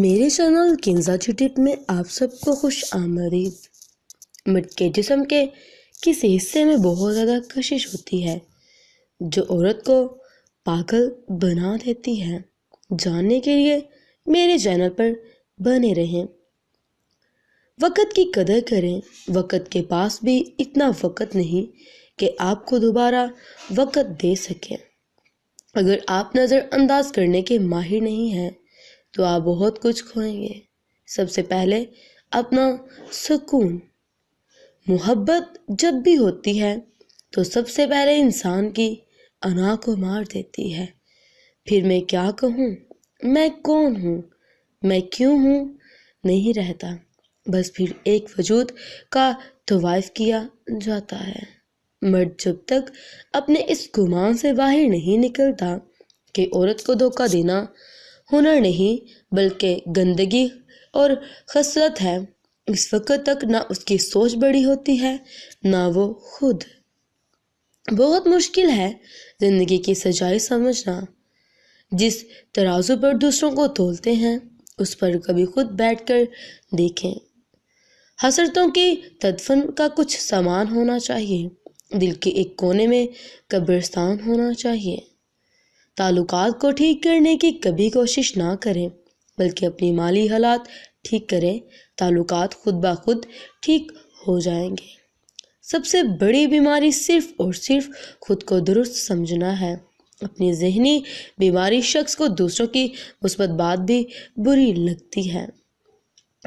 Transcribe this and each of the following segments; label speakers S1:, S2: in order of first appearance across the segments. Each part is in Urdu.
S1: میرے چینل کنزا چٹٹ میں آپ سب کو خوش آمدید۔ مرد کے جسم کے کسی حصے میں بہت زیادہ کشش ہوتی ہے جو عورت کو پاگل بنا دیتی ہے۔ جاننے کے لیے میرے چینل پر بنے رہیں۔ وقت کی قدر کریں۔ وقت کے پاس بھی اتنا وقت نہیں کہ آپ کو دوبارہ وقت دے سکیں۔ اگر آپ نظر انداز کرنے کے ماہر نہیں ہیں تو آپ بہت کچھ کھوئیں گے۔ سب سے پہلے اپنا سکون۔ محبت جب بھی ہوتی ہے تو سب سے پہلے انسان کی انا کو مار دیتی ہے۔ پھر میں کیا کہوں، میں کون ہوں، میں کیوں ہوں نہیں رہتا، بس پھر ایک وجود کا طواف کیا جاتا ہے۔ مرد جب تک اپنے اس گمان سے باہر نہیں نکلتا کہ عورت کو دھوکہ دینا ہنر نہیں بلکہ گندگی اور خصلت ہے، اس وقت تک نہ اس کی سوچ بڑی ہوتی ہے نہ وہ خود۔ بہت مشکل ہے زندگی کی سچائی سمجھنا۔ جس ترازو پر دوسروں کو تولتے ہیں اس پر کبھی خود بیٹھ کر دیکھیں۔ حسرتوں کی تدفن کا کچھ سامان ہونا چاہیے۔ دل کے ایک کونے میں قبرستان ہونا چاہیے۔ تعلقات کو ٹھیک کرنے کی کبھی کوشش نہ کریں بلکہ اپنی مالی حالات ٹھیک کریں۔ تعلقات خود بخود ٹھیک ہو جائیں گے۔ سب سے بڑی بیماری صرف اور صرف خود کو درست سمجھنا ہے۔ اپنی ذہنی بیماری شخص کو دوسروں کی مثبت بات بھی بری لگتی ہے۔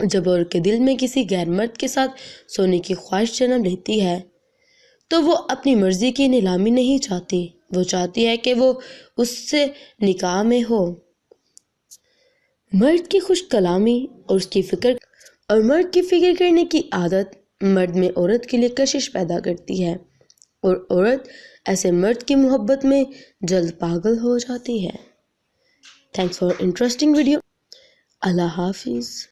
S1: جب عورت کے دل میں کسی غیر مرد کے ساتھ سونے کی خواہش جنم لیتی ہے تو وہ اپنی مرضی کی نیلامی نہیں چاہتی، وہ چاہتی ہے کہ وہ اس سے نکاح میں ہو۔ مرد کی خوش کلامی اور مرد کی فکر کرنے کی عادت مرد میں عورت کے لیے کشش پیدا کرتی ہے اور عورت ایسے مرد کی محبت میں جلد پاگل ہو جاتی ہے۔ Thanks for interesting video. اللہ حافظ۔